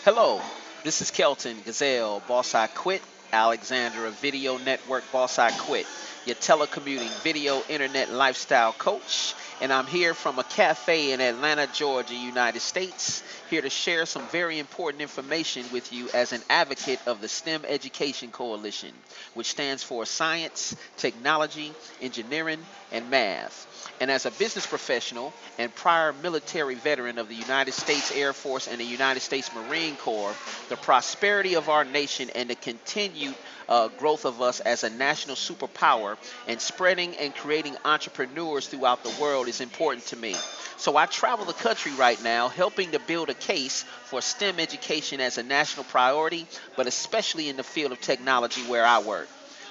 Hello, this is Kelton Gazelle, Boss I Quit, Alexander of Video Network Boss I Quit, your telecommuting video internet lifestyle coach, and I'm here from a cafe in Atlanta, Georgia, United States, here to share some very important information with you as an advocate of the STEM Education Coalition, which stands for Science, Technology, Engineering, and Math. And as a business professional and prior military veteran of the United States Air Force and the United States Marine Corps, the prosperity of our nation and the continued growth of us as a national superpower and spreading and creating entrepreneurs throughout the world is important to me. So I travel the country right now helping to build a case for STEM education as a national priority, but especially in the field of technology where I work.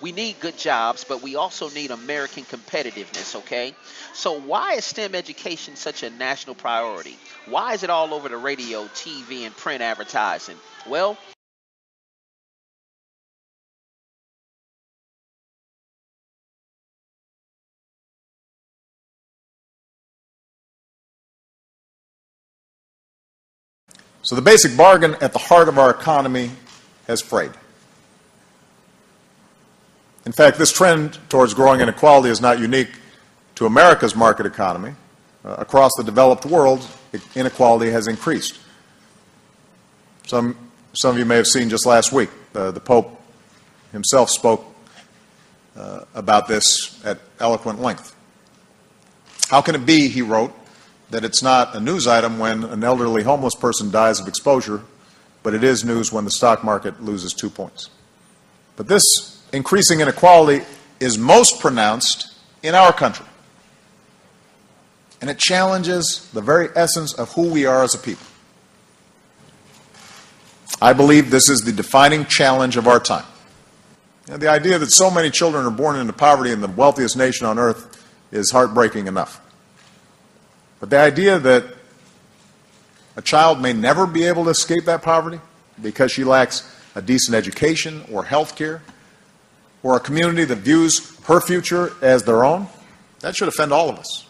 We need good jobs, but we also need American competitiveness, okay? So why is STEM education such a national priority? Why is it all over the radio, TV, and print advertising? Well, So the basic bargain at the heart of our economy has frayed. In fact, this trend towards growing inequality is not unique to America's market economy. Across the developed world, inequality has increased. Some of you may have seen just last week, the Pope himself spoke about this at eloquent length. How can it be, he wrote, that it's not a news item when an elderly homeless person dies of exposure, but it is news when the stock market loses 2 points? But this increasing inequality is most pronounced in our country. And it challenges the very essence of who we are as a people. I believe this is the defining challenge of our time. And the idea that so many children are born into poverty in the wealthiest nation on earth is heartbreaking enough. But the idea that a child may never be able to escape that poverty because she lacks a decent education or health care, or a community that views her future as their own, that should offend all of us.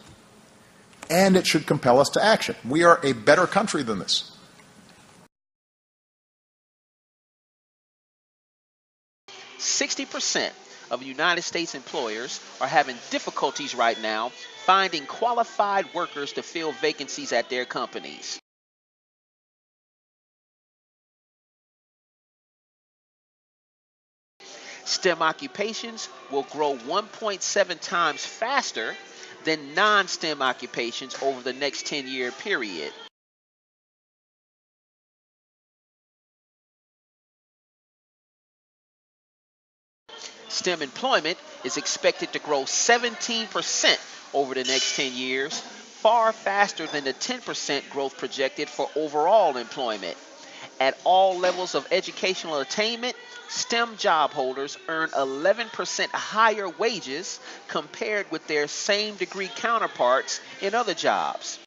And it should compel us to action. We are a better country than this. %60 of United States employers are having difficulties right now finding qualified workers to fill vacancies at their companies. STEM occupations will grow 1.7 times faster than non-STEM occupations over the next 10-year period. STEM employment is expected to grow 17% over the next 10 years, far faster than the 10% growth projected for overall employment. At all levels of educational attainment, STEM job holders earn 11% higher wages compared with their same degree counterparts in other jobs.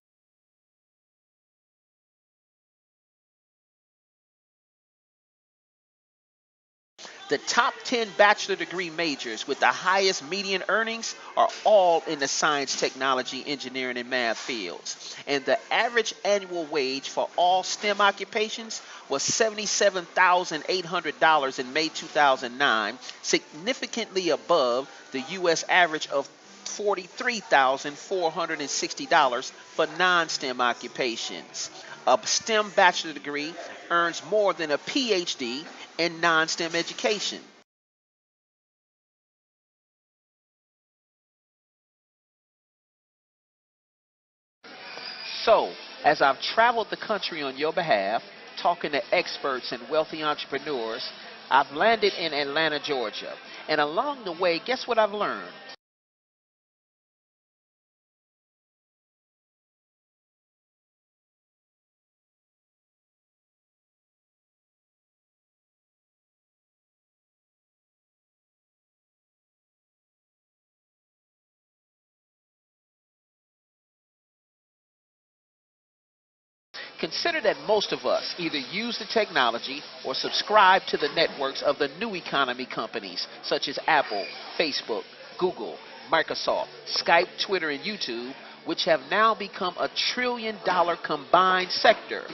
The top 10 bachelor degree majors with the highest median earnings are all in the science, technology, engineering, and math fields. And the average annual wage for all STEM occupations was $77,800 in May 2009, significantly above the U.S. average of $43,460 for non-STEM occupations. A STEM bachelor degree earns more than a PhD in non-STEM education. So, as I've traveled the country on your behalf, talking to experts and wealthy entrepreneurs, I've landed in Atlanta, Georgia. And along the way, guess what I've learned? Consider that most of us either use the technology or subscribe to the networks of the new economy companies such as Apple, Facebook, Google, Microsoft, Skype, Twitter, and YouTube, which have now become a $1 trillion combined sector.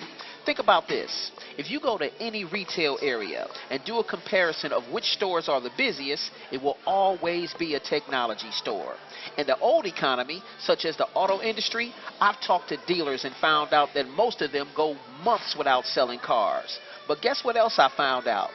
Think about this. If you go to any retail area and do a comparison of which stores are the busiest, it will always be a technology store. In the old economy, such as the auto industry, I've talked to dealers and found out that most of them go months without selling cars. But guess what else I found out?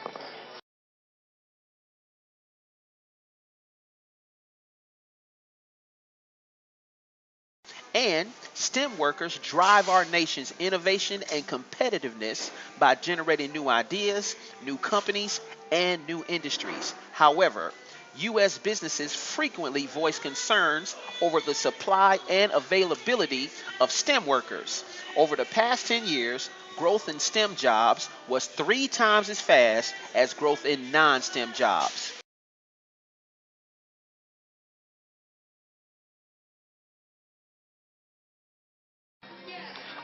And STEM workers drive our nation's innovation and competitiveness by generating new ideas, new companies, and new industries. However, U.S. businesses frequently voice concerns over the supply and availability of STEM workers. Over the past 10 years, growth in STEM jobs was 3 times as fast as growth in non-STEM jobs.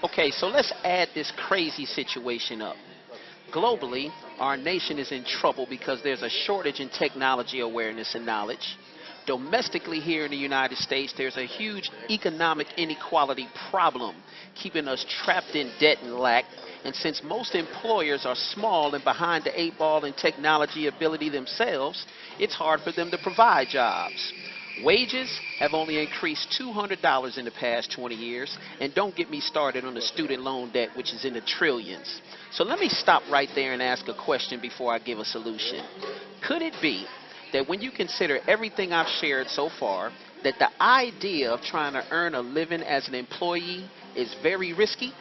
Okay, so let's add this crazy situation up. Globally, our nation is in trouble because there's a shortage in technology awareness and knowledge. Domestically here in the United States, there's a huge economic inequality problem, keeping us trapped in debt and lack. And since most employers are small and behind the 8 ball in technology ability themselves, it's hard for them to provide jobs. Wages have only increased $200 in the past 20 years, and don't get me started on the student loan debt, which is in the trillions. So let me stop right there and ask a question before I give a solution. Could it be that when you consider everything I've shared so far, that the idea of trying to earn a living as an employee is very risky?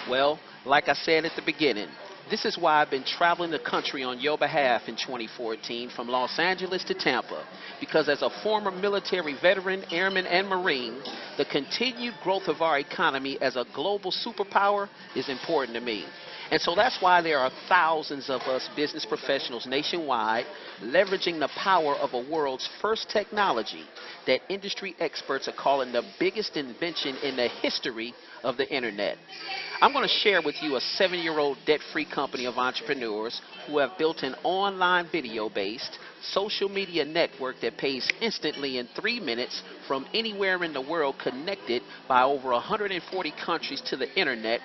Well, like I said at the beginning, this is why I've been traveling the country on your behalf in 2014 from Los Angeles to Tampa, because as a former military veteran, airman, and Marine, the continued growth of our economy as a global superpower is important to me. And so that's why there are thousands of us business professionals nationwide leveraging the power of a world's first technology that industry experts are calling the biggest invention in the history of the internet. I'm going to share with you a 7-year-old debt-free company of entrepreneurs who have built an online video-based social media network that pays instantly in 3 minutes from anywhere in the world, connected by over 140 countries to the internet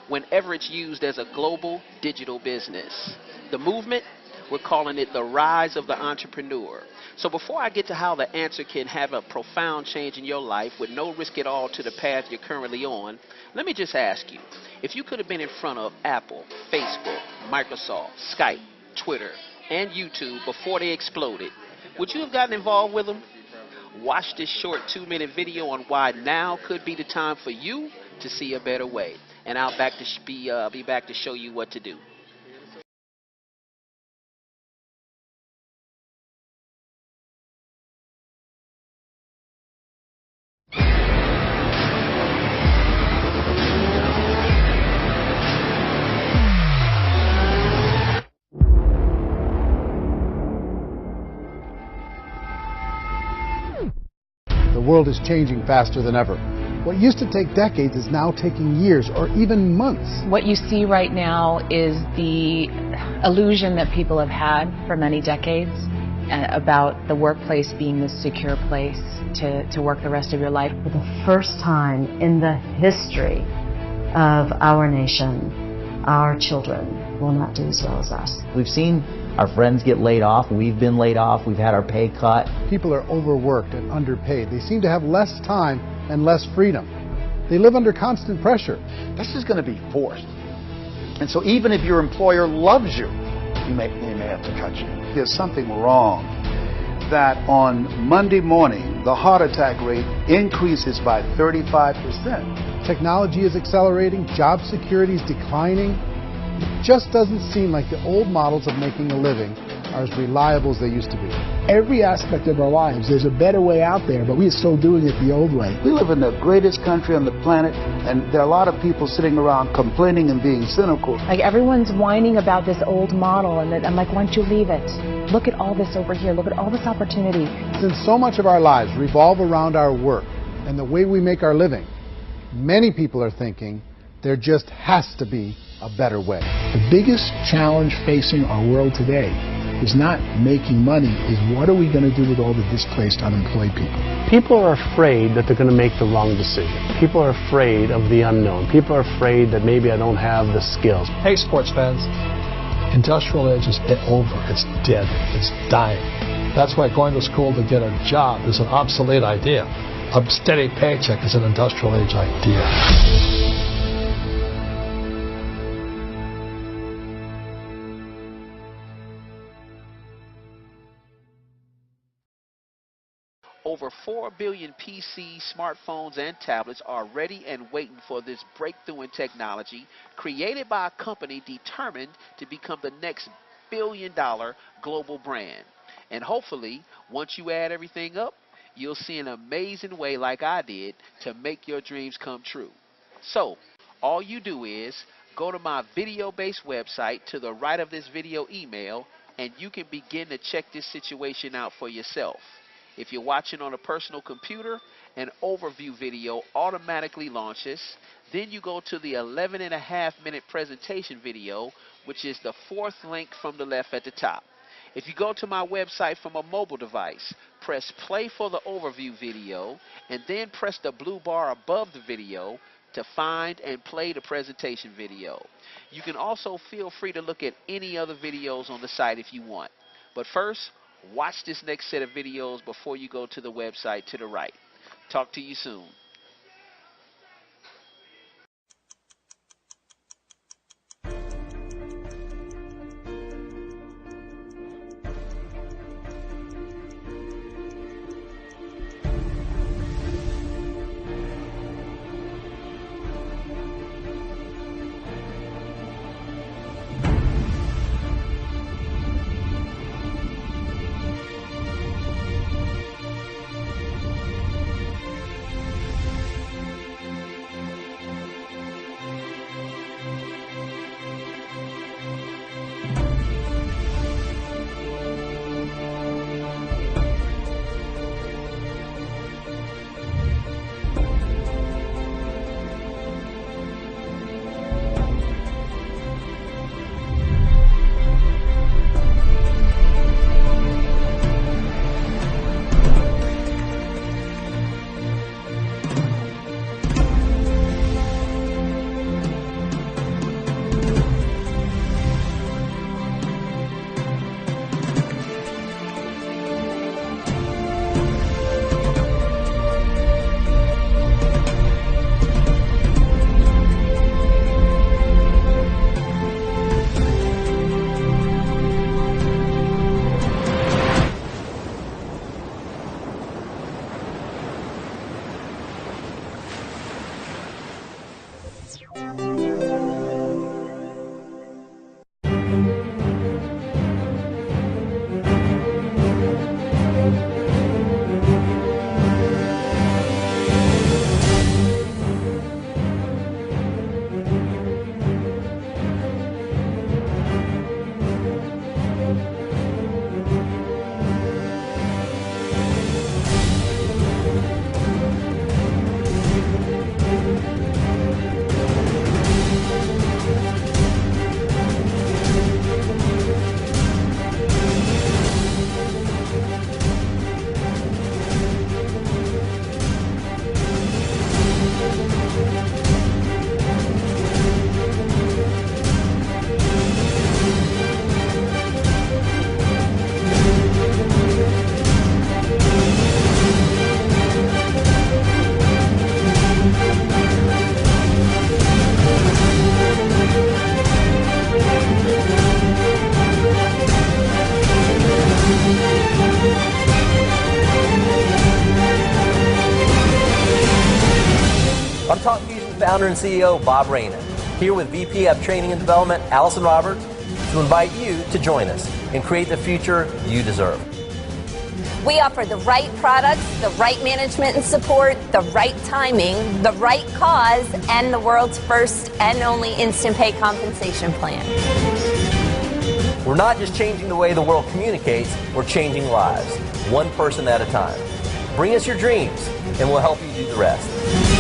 whenever it's used as a global digital business. The movement, we're calling it the rise of the entrepreneur. So before I get to how the answer can have a profound change in your life with no risk at all to the path you're currently on, let me just ask you, if you could have been in front of Apple, Facebook, Microsoft, Skype, Twitter, and YouTube before they exploded, would you have gotten involved with them? Watch this short 2-minute video on why now could be the time for you to see a better way. And I'll be back to show you what to do. The world is changing faster than ever. What used to take decades is now taking years or even months. What you see right now is the illusion that people have had for many decades about the workplace being the secure place to work the rest of your life. For the first time in the history of our nation, our children will not do as well as us. We've seen our friends get laid off. We've been laid off. We've had our pay cut. People are overworked and underpaid. They seem to have less time and less freedom. They live under constant pressure. This is going to be forced. And so even if your employer loves you, they may have to cut you. There's something wrong that on Monday morning, the heart attack rate increases by 35%. Technology is accelerating, job security is declining. It just doesn't seem like the old models of making a living are as reliable as they used to be. Every aspect of our lives, there's a better way out there, but we are still doing it the old way. We live in the greatest country on the planet, and there are a lot of people sitting around complaining and being cynical. Like everyone's whining about this old model, and I'm like, why don't you leave it? Look at all this over here. Look at all this opportunity. Since so much of our lives revolve around our work and the way we make our living, many people are thinking there just has to be a better way. The biggest challenge facing our world today is not making money, is what are we going to do with all the displaced, unemployed people? People are afraid that they're going to make the wrong decision. People are afraid of the unknown. People are afraid that maybe I don't have the skills. Hey, sports fans. Industrial age is over. It's dead. It's dying. That's why going to school to get a job is an obsolete idea. A steady paycheck is an industrial age idea. Over 4 billion PCs, smartphones, and tablets are ready and waiting for this breakthrough in technology created by a company determined to become the next billion-dollar global brand. And hopefully, once you add everything up, you'll see an amazing way like I did to make your dreams come true. So, all you do is go to my video-based website to the right of this video email, and you can begin to check this situation out for yourself. If you're watching on a personal computer, an overview video automatically launches. Then you go to the 11.5-minute presentation video, which is the fourth link from the left at the top. If you go to my website from a mobile device, press play for the overview video, and then press the blue bar above the video to find and play the presentation video. You can also feel free to look at any other videos on the site if you want. But first, watch this next set of videos before you go to the website to the right. Talk to you soon. I'm talking to you, founder and CEO Bob Reyna, here with VP of Training and Development Allison Roberts, to to invite you to join us and create the future you deserve. We offer the right products, the right management and support, the right timing, the right cause, and the world's first and only instant pay compensation plan. We're not just changing the way the world communicates, we're changing lives, one person at a time. Bring us your dreams, and we'll help you do the rest.